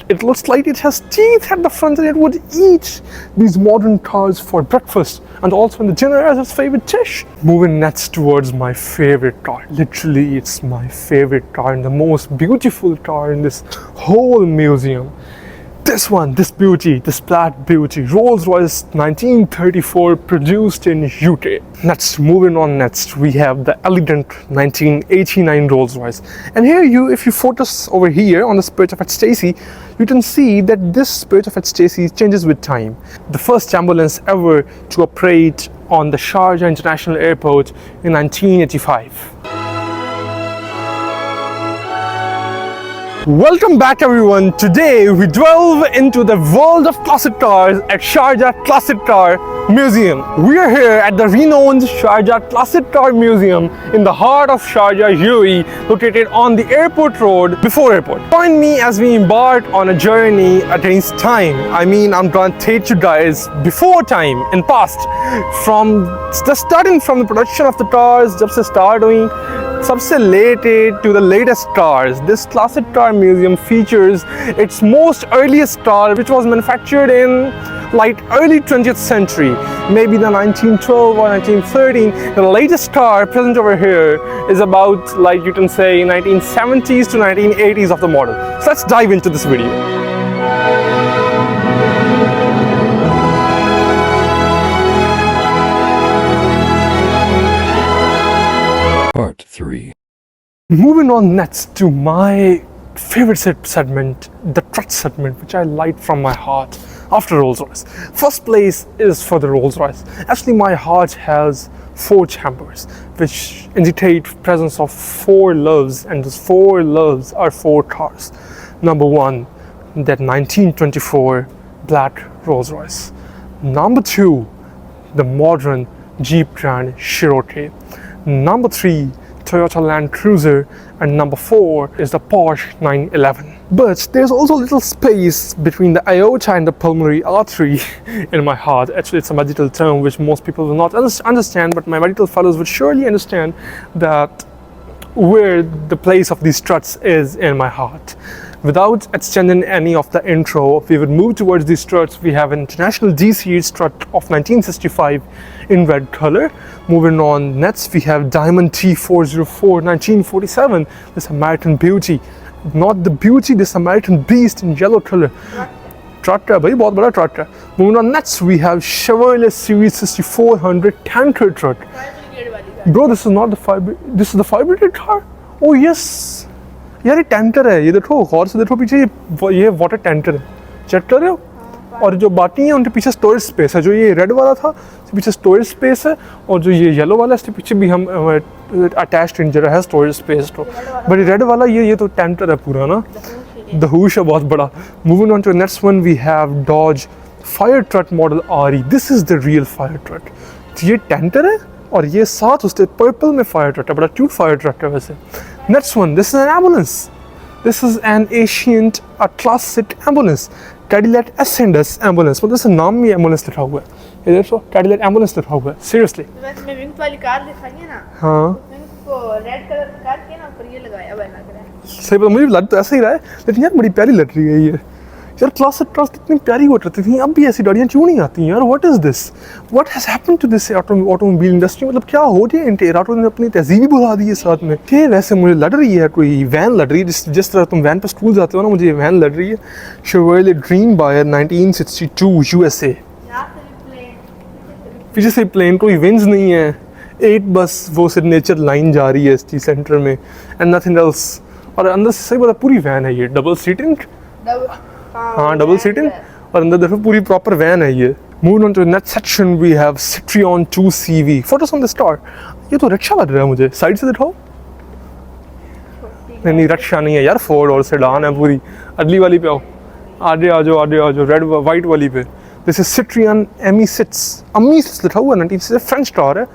It looks like it has teeth at the front and it would eat these modern cars for breakfast and also in the dinner as its favorite dish. Moving next towards my favorite car. Literally, it's my favorite car and the most beautiful car in this whole museum. This one, this beauty, this black beauty, Rolls-Royce 1934, produced in UK. Next, moving on next, we have the elegant 1989 Rolls-Royce. And here if you focus over here on the Spirit of Ed Stacey, you can see that this Spirit of Ed Stacey changes with time. The first ambulance ever to operate on the Sharjah International Airport in 1985. Welcome back everyone. Today we delve into the world of classic cars at Sharjah Classic Car Museum. We are here at the renowned Sharjah Classic Car Museum in the heart of Sharjah, UAE, located on the airport road before airport. Join me as we embark on a journey against time. I'm going to take you guys before time and past, starting from the production of the cars, जब से start हुई सबसे lated to the latest cars. This classic car museum features its most earliest car, which was manufactured in like early 20th century, maybe the 1912 or 1913. The latest car present over here is about, like you can say, 1970s to 1980s of the model. So let's dive into this video. Part 3. Moving on next to my favorite segment, the truck segment, which I like from my heart after Rolls-Royce. First place is for the Rolls-Royce. Actually, my heart has 4 chambers, which indicate presence of 4 loves, and those 4 loves are 4 cars. Number 1, that 1924 black Rolls-Royce. Number 2, the modern Jeep Grand Cherokee. Number 3, Toyota Land Cruiser, and number 4 is the Porsche 911. But there's also a little space between the aorta and the pulmonary artery in my heart. Actually, it's a medical term which most people will not understand, but my medical fellows would surely understand that where the place of these struts is in my heart. Without extending any of the intro, we would move towards these struts. We have an International D-Series strut of 1965 in red color. Moving on, next we have Diamond T404 1947, this American beauty. Not the beauty, this American beast in yellow color. Truck है भाई, बहुत बड़ा truck है. Moving on, next we have Chevrolet Series 6400 tanker truck. Bro, this is not the this is the five-bladed car? Oh yes. यार ये tanker है, ये देखो गौर से देखो पीछे, ये वाटर टैंकर है, चेक कर रहे हो? और जो बाकी है उनके पीछे स्टोरेज स्पेस है. जो ये रेड वाला था उसके पीछे स्टोरेज स्पेस है, और जो ये येलो वाला है इसके पीछे भी हम अटैच्ड इंजन है स्टोरेज स्पेस तो. बट रेड वाला ये तो टैंकर है पूरा ना, दहूश है बहुत बड़ा. Moving on to next one, we have Dodge fire truck model RE. This is the real fire truck. ये टैंकर है और ये साथ उसके पर्पल में फायर ट्रक है, बड़ा क्यूट फायर ट्रक है वैसे. Next one, this is an ambulance. This is an ancient, a classic ambulance, Cadillac Ascendus ambulance. मतलब इसका नाम ही ambulance लिखा हुआ है. ये देखो Cadillac ambulance लिखा हुआ है. Seriously. वैसे में विंग वाली कार दिखाई है ना. हाँ. को रेड कलर की कार के ना पर ये लगाया हुआ लग रहा है. सही बात, मुझे लग तो ऐसा ही रहा है, लेकिन यार बड़ी प्यारी लग रही है ये. यार क्लासिक कार्स कितनी प्यारी हो रही थी, अब भी ऐसी गाड़ियाँ क्यों नहीं आती हैं यार? What is this? What has happened to this automobile industry? मतलब क्या हो गया? इंटेराटो ने अपनी तहजीब ही भुला दी है साथ में. ये वैसे मुझे लग रही है कोई वैन लग रही है, जिस तरह तुम वैन पर स्कूल जाते हो ना, मुझे ये वैन लग रही है. Chevrolet Dreambuyer 1962 USA. पीछे से प्लेन, कोई विंग्स नहीं है, एक बस वो सिग्नेचर लाइन जा रही है इसकी सेंटर में, एंड नथिंग एल्स. और अंदर से सही बात पूरी वैन है ये, डबल सीटिंग. हाँ, डबल सीटिंग, और अंदर देखो पूरी प्रॉपर वैन है ये. Moving on to the next section, we have Citroen 2CV. Photos on the star. ये तो रिक्शा लग रहा है मुझे, साइड से दिखाओ. नहीं रिक्शा नहीं है यार, फोर्ड और सेडान है पूरी. अगली वाली पे आओ, आगे आ जाओ, रेड वाइट वाली पे. This is Citroen AMI6 लिखा हुआ है. 1966 फ्रेंच कार है,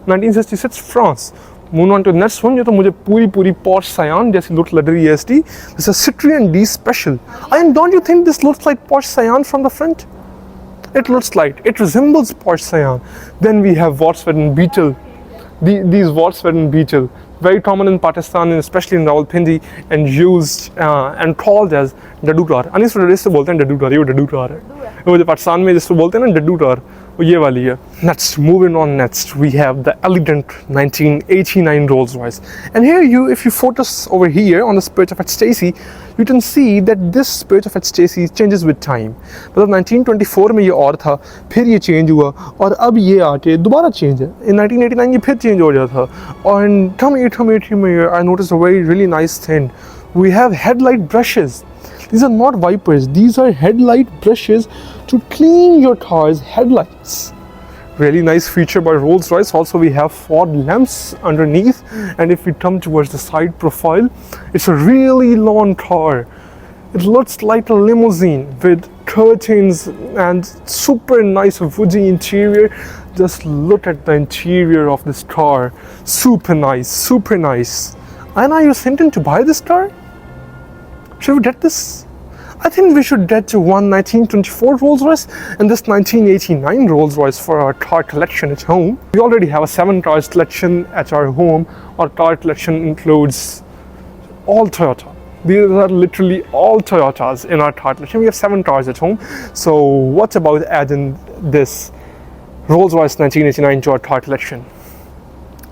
1966 France. Move on to the next one. ये तो मुझे पूरी Porsche Cayenne जैसी लुक लग रही है इसकी. This is Citroen D Special. And don't you think this looks like Porsche Cayenne from the front? It looks like, it resembles Porsche Cayenne. Then we have Volkswagen Beetle. These Volkswagen Beetle very common in Pakistan and especially in Rawalpindi, and used and called as डड्डू कार। अनिस से बोलते हैं डड्डू car, ये डड्डू car है, वो जो पाकिस्तान में जिसको बोलते हैं ना डड्डू कार, वो ये वाली है। Next, moving on, next we have the elegant 1989 Rolls-Royce, and here if you focus over here on the Spirit of H. Stacy, you can see that this Spirit of H. Stacy changes with time। मतलब 1924 में ये और था, फिर ये change हुआ और अब ये आके दोबारा चेंज है। In 1989 ये फिर चेंज हो गया था। और come here, I noticed a really nice thing. We have headlight brushes. These are not wipers, these are headlight brushes to clean your car's headlights. Really nice feature by Rolls-Royce. Also we have fog lamps underneath, and if we come towards the side profile, it's a really long car. It looks like a limousine with curtains and super nice woody interior. Just look at the interior of this car. Super nice, super nice. And are you thinking to buy this car? Should we get this? I think we should get to one 1924 Rolls-Royce and this 1989 Rolls-Royce for our car collection at home. We already have a 7 cars collection at our home. Our car collection includes all Toyota. These are literally all Toyotas in our car collection. We have 7 cars at home. So what about adding this Rolls-Royce 1989 to our car collection?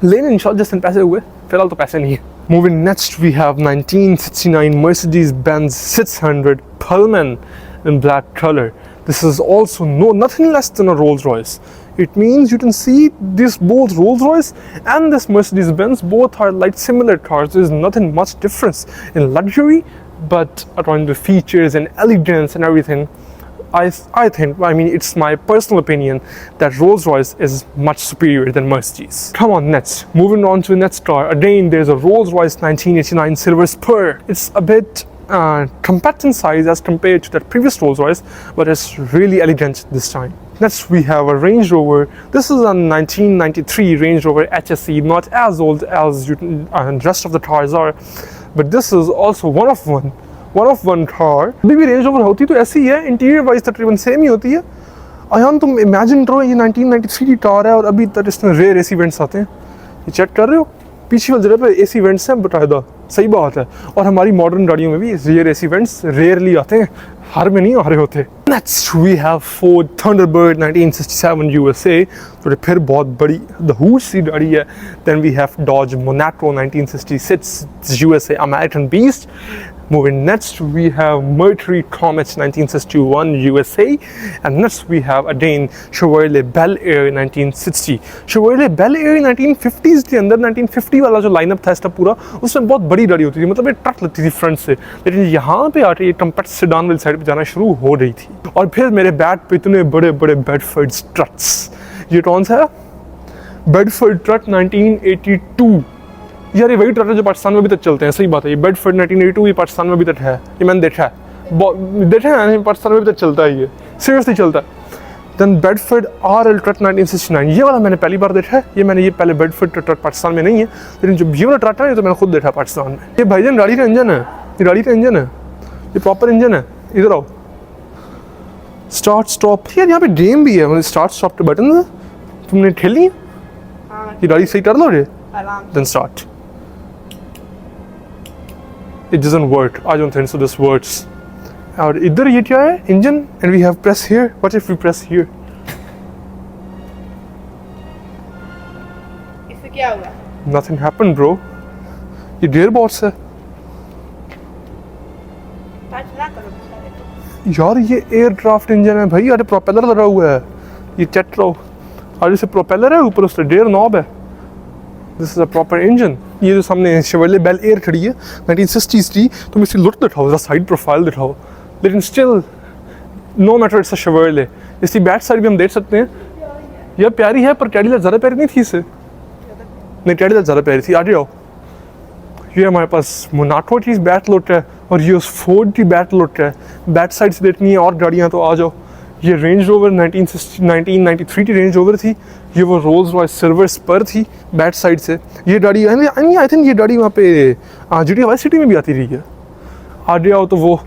लेने इंशाल्लाह जिस दिन पैसे हुए, फिलहाल तो पैसे नहीं है। Moving next, we have 1969 Mercedes-Benz 600 Pullman in black color. This is also nothing less than a Rolls-Royce. It means you can see this both Rolls-Royce and this Mercedes-Benz both are like similar cars. There's nothing much difference in luxury, but around the features and elegance and everything, I think, I mean, it's my personal opinion that Rolls-Royce is much superior than Mercedes. Come on, next. Moving on to the next car. Again, there's a Rolls-Royce 1989 Silver Spur. It's a bit compact in size as compared to that previous Rolls-Royce, but it's really elegant this time. Next, we have a Range Rover. This is a 1993 Range Rover HSE, not as old as the rest of the cars are, but this is also one of one car. अभी भी range over होती तो ऐसी ही है, interior wise तकरीबन same ही होती है। अयान तुम इमेजिन करो ये 1993 की कार है और अभी तक इसमें रेयर एसी वेंट्स आते हैं। ये चेक कर रहे हो, पीछे वाली जगह पे एसी वेंट्स हैं बाकायदा, सही बात है। और हमारी मॉडर्न गाड़ियों में भी रेयर एसी वेंट्स रेयरली आते हैं, हर में नहीं आ रहे होते। Next we have Ford Thunderbird 1967 USA, जो फिर बहुत बड़ी दहूज सी गाड़ी है। Then we have Dodge Monaco 1966 USA American Beast. Moving next, we have Mercury Comet 1961 USA, and next we have again Chevrolet Bel Air 1960. Chevrolet Bel Air 1950s के अंदर 1950 वाला जो लाइनअप था इसका पूरा, उसमें बहुत बड़ी गाड़ी होती थी, मतलब ये ट्रक लगती थी फ्रंट से, लेकिन यहाँ पे आके ये कम्पैक्ट सेडान वाली साइड पे जाना शुरू हो रही थी। और फिर मेरे बैक पे इतने बड़े बड़े बेडफोर्ड ट्रक्स। ये कौन सा है? Bedford truck 1982। यार ये वही ट्रक है जो पाकिस्तान में अभी तक चलते हैं, सही बात है। ये बेडफोर्ड 1982 ये पाकिस्तान में अभी तक है, ये मैंने देखा है, देखा है, पाकिस्तान में अभी तक चलता है, ये सीरियसली चलता है। देन बेडफोर्ड RL ट्रक 1969, ये वाला मैंने पहली बार देखा है। ये पहले बेडफोर्ड ट्रक पाकिस्तान में नहीं है, लेकिन जो ये वाला ट्रक है ये तो मैंने खुद देखा पाकिस्तान में। ये भाईजान गाड़ी का इंजन है, ये गाड़ी का इंजन है, ये प्रॉपर इंजन है। इधर आओ, स्टार्ट स्टॉप। यार यहाँ पे गेम भी है, मतलब स्टार्ट स्टॉप के बटन है, तुमने ठेली है? ये गाड़ी सही कर लो रे, then start. It doesn't work. I don't think so this works. और इधर ये क्या है? Engine, and we have press here. What if we press here? इससे क्या होगा? Nothing happened, bro. ये gearbox है। यार ये एयरक्राफ्ट इंजन है भाई, अरे प्रोपेलर लगा हुआ है, ये चेक करो, और इसे प्रोपेलर है, ऊपर उसका गेयर नॉब है। This is a proper engine. ये जो सामने शेवरले बेल एयर खड़ी है 1960s की, तुम इसकी लुक दिखाओ, जरा साइड प्रोफाइल दिखाओ, लेकिन still no matter it's a Chevrolet. इसकी बैक साइड भी हम देख सकते हैं, यह प्यारी है पर कैडिलैक ज़्यादा प्यारी नहीं थी इससे, नहीं कैडिलैक ज़्यादा प्यारी थी। आ जाओ, ये हमारे पास मोनाको की बैक लुक है और ये उस फोर्ड की बैक लुक है। बैक साइड से देखनी है और गाड़ियाँ तो आ जाओ। ये रेंज रोवर 1993 की रेंज रोवर थी, ये वो रोल्स रॉयस सिल्वर स्पर थी बैक साइड से। ये गाड़ी आई थिंक ये गाड़ी वहाँ पे GTA वाइस सिटी में भी आती रही है। आगे आओ तो वो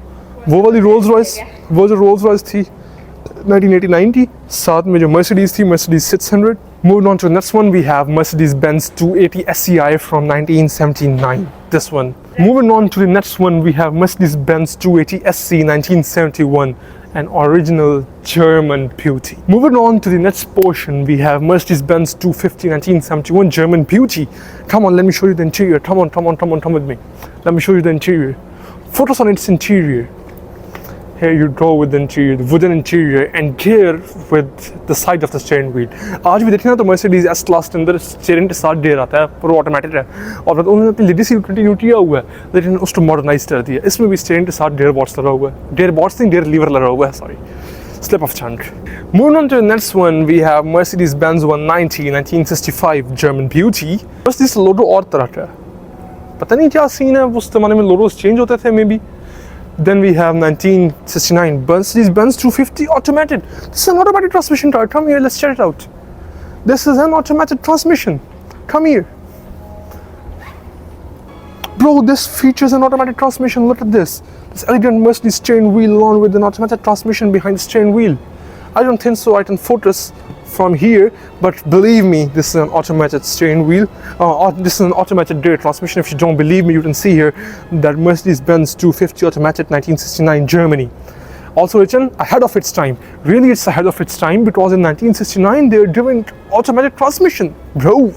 वाली रोल्स रॉयस, वो जो रोल्स रॉयस थी 1989 की, साथ में जो मर्सिडीज़ थी, Mercedes 600। Moving on to the next one, we have Mercedes-Benz 280 SCI from 1979. This one. Moving on to the next one, we have Mercedes-Benz 280 SC 1971, an original German beauty. Moving on to the next portion, we have Mercedes-Benz 250 1971 German beauty. Come on, let me show you the interior. Come with me. Let me show you the interior. Photos on its interior. Here you go with the interior, the wooden interior, and here with the side of the steering wheel. आज भी देखिए ना तो Mercedes S Class के अंदर steering के साथ der आता है, पूरा ऑटोमेटिक है, और उन्होंने अपनी लेडी सीट कंटिन्यू किया हुआ है, लेकिन उसको मॉडर्नाइज कर दिया. इसमें भी steering के साथ डेर बॉट्स लगा हुआ है, डेर बॉट्स नहीं, डेर लीवर लगा हुआ है, sorry, slip of tongue. Moving on to the next one, we have Mercedes-Benz 190 1965 German beauty. बस इस लोगो और तरह का, पता नहीं क्या सीन है, उस ज़माने में लोगोस चेंज होते थे, maybe. Then we have 1969 Mercedes-Benz 250 automatic. This is an automatic transmission car. Come here, let's check it out. This is an automatic transmission. Come here. Bro, this features an automatic transmission. Look at this. This elegant Mercedes steering wheel along with an automatic transmission behind the steering wheel. I don't think so I can focus from here, but believe me, this is an automated steering wheel. This is an automated gear transmission. If you don't believe me, you can see here that Mercedes-Benz 250 automatic 1969 Germany. Also written ahead of its time. Really, it's ahead of its time because in 1969 they were doing automatic transmission. Bro,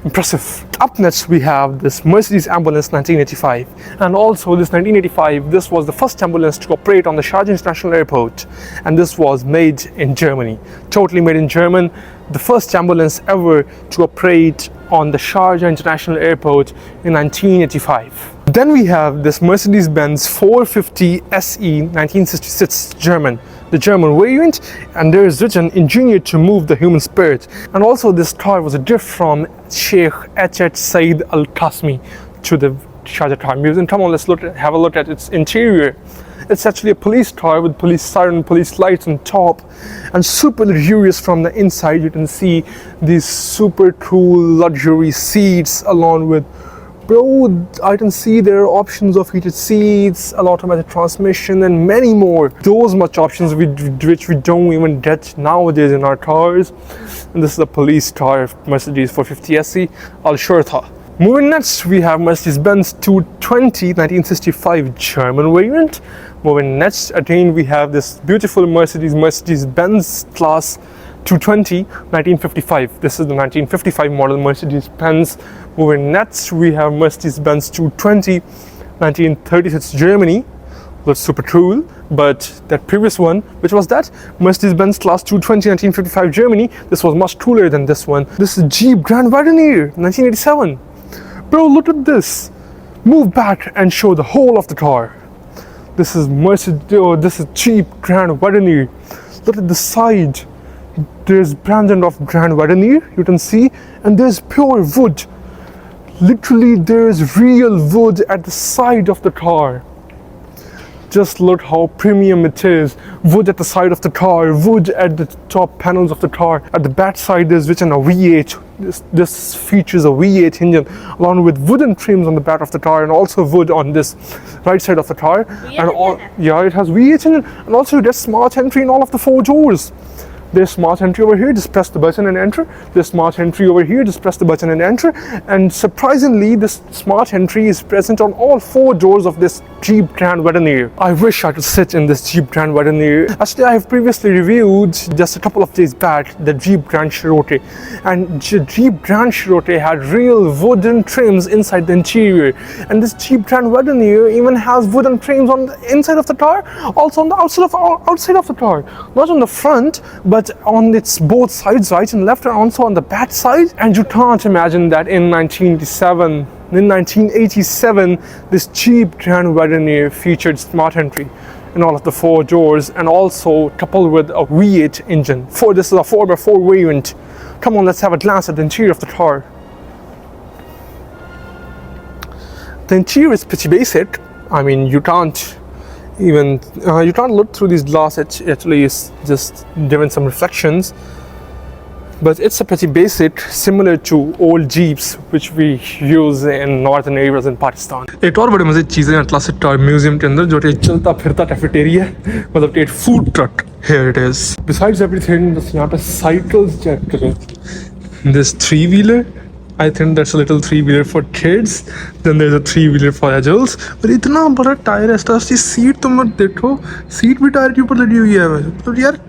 impressive. Up next we have this Mercedes ambulance 1985, and also this 1985, this was the first ambulance to operate on the Sharjah International Airport, and this was made in Germany, totally made in German, the first ambulance ever to operate on the Sharjah International Airport in 1985. Then we have this Mercedes-Benz 450 SE 1966 German, the German variant, and there is written engineered to move the human spirit. And also this car was a gift from Sheikh H.H. Said Al Qasmi to the Sharjah Car Museum. Come on, let's have a look at its interior. It's actually a police car with police siren, police lights on top, and super luxurious from the inside. You can see these super cool luxury seats along with, bro, I can see there are options of heated seats, an automatic transmission, and many more. Those much options which we don't even get nowadays in our cars. And this is a police car, Mercedes 450 SE Al Shurta. Moving next, we have Mercedes-Benz 220 1965 German variant. Moving next, again we have this beautiful Mercedes-Benz Class 220 1955. This is the 1955 model Mercedes-Benz. Moving next, we have Mercedes-Benz 220 1936 Germany. Looks super cool, but that previous one, which was that Mercedes-Benz Class 220 1955 Germany, this was much cooler than this one. This is Jeep Grand Wagoneer 1987. Bro, look at this. Move back and show the whole of the car. This is this is Jeep Grand Wagoneer. Look at the side. There's branding of Grand Wagoneer, you can see, and there's pure wood. Literally, there's real wood at the side of the car. Just look how premium it is. Wood at the side of the car, wood at the top panels of the car. At the back side, there's written a V8. This features a V8 engine along with wooden trims on the back of the car, and also wood on this right side of the car. Yeah, it has V8 engine, and also there's smart entry in all of the 4 doors. There's smart entry over here, just press the button and enter. There's smart entry over here, just press the button and enter. And surprisingly, this smart entry is present on all 4 doors of this Jeep Grand Wagoneer. I wish I could sit in this Jeep Grand Wagoneer. Actually, I have previously reviewed just a couple of days back the Jeep Grand Cherokee. And Jeep Grand Cherokee had real wooden trims inside the interior. And this Jeep Grand Wagoneer even has wooden trims on the inside of the car, also on the outside of the car. Not on the front, but on its both sides, right and left, and also on the back side. And you can't imagine that in 1987, this Jeep Grand Wagoneer featured smart entry in all of the 4 doors, and also coupled with a V8 engine. This is a 4x4 variant. Come on, let's have a glance at the interior of the car. The interior is pretty basic. I mean, you can't look through these glass. It actually is just giving some reflections, but it's a pretty basic, similar to old Jeeps which we use in northern areas in Pakistan. एक और बड़ी मजे चीज़ है classic car museum के अंदर, जो कि चलता फिरता कैफेटेरिया, मतलब कि एक food truck Here it is. Besides everything, बस यहाँ पे cycles check करें. This three-wheeler, I think that's a little three-wheeler for kids. Then there's a three-wheeler for adults. पर इतना बड़ा टायर है, इसकी सीट तुम मत देखो, सीट भी टायर के ऊपर लगी हुई है. मतलब यार,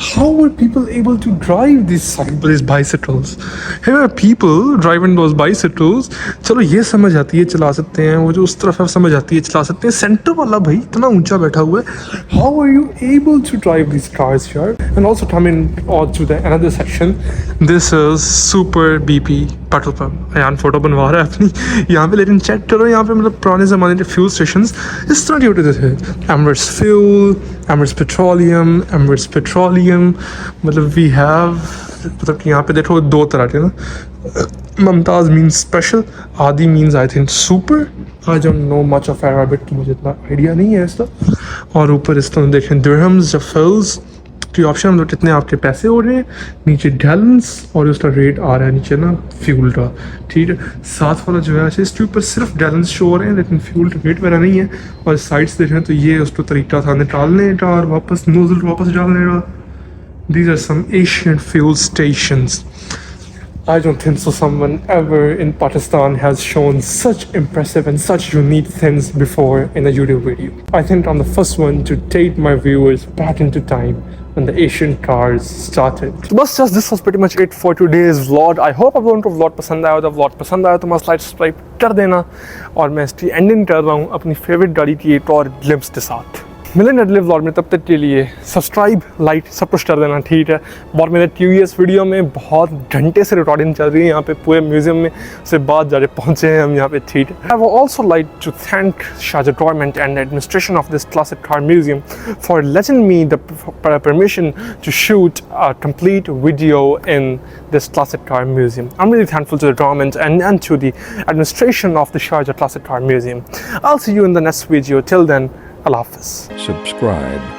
how were people able to drive these bicycles? Here are people driving those bicycles. चलो ये समझ आती है, चला सकते हैं. वो जो उस तरफ है समझ आती है, चला सकते हैं. सेंटर वाला भाई इतना ऊंचा बैठा हुआ है. How are you able to drive these cars here? And also coming on to the another section. This is Super BP petrol pump. यान फोटो बनवा रहा है अपनी यहाँ पे, लेकिन चेक करो यहाँ पे मतलब पुराने ज़माने के फ्यूल स्टेशंस इस तरह के होते थे. एमरेट्स फ्यूल, एमरेट्स पेट्रोलियम, मतलब वी हैव, मतलब कि यहाँ पे देखो दो तरह के ना. ममताज़ मीन्स स्पेशल, आदि means I think super. I don't know much of Arabic, मुझे इतना आइडिया नहीं है इसका. और ऊपर इस तरह देखें दिरहम्स या फिल्स की ऑप्शन, मतलब कितने आपके पैसे हो रहे हैं. नीचे गैलन्स और उसका रेट आ रहा है नीचे ना फ्यूल का. ठीक है, साथ वाला जो है इसके ऊपर सिर्फ गैलन्स शो हो रहे हैं लेकिन फ्यूल का रेट वगैरह नहीं है. और साइड्स देखें तो ये उसका तरीका था निकालने का और वापस नोजल वापस डालने का. These are some Asian fuel stations. I don't think so someone ever in Pakistan has shown such impressive and such unique things before in a YouTube video. I think I'm the first one to take my viewers back into time when the Asian cars started. But just this was pretty much it for today's vlog. I hope आप लोगों को vlog पसंद आया. तो vlog पसंद आया तो मस्त लाइक सब्सक्राइब कर देना. और मैं इसकी एंडिंग कर रहा हूँ अपनी फेवरेट गाड़ी की एक और ग्लिम्स के साथ. मिलेंगे अगले व्लॉग में, तब तक के लिए सब्सक्राइब लाइक सब कुछ कर देना. ठीक है, और मेरे TVS वीडियो में बहुत घंटे से रिकॉर्डिंग चल रही है यहाँ पे पूरे म्यूजियम में, उससे बाद जाके पहुँचे हैं हम यहाँ पे. ठीक है, I would also like to thank Sharjah government and administration of this classic car museum for letting me the permission to shoot a complete video in this classic car museum. I'm really thankful to the government and to the administration of the Sharjah Classic Car Museum. I'll see you in the next video. Till then, Allah Hafiz. Subscribe.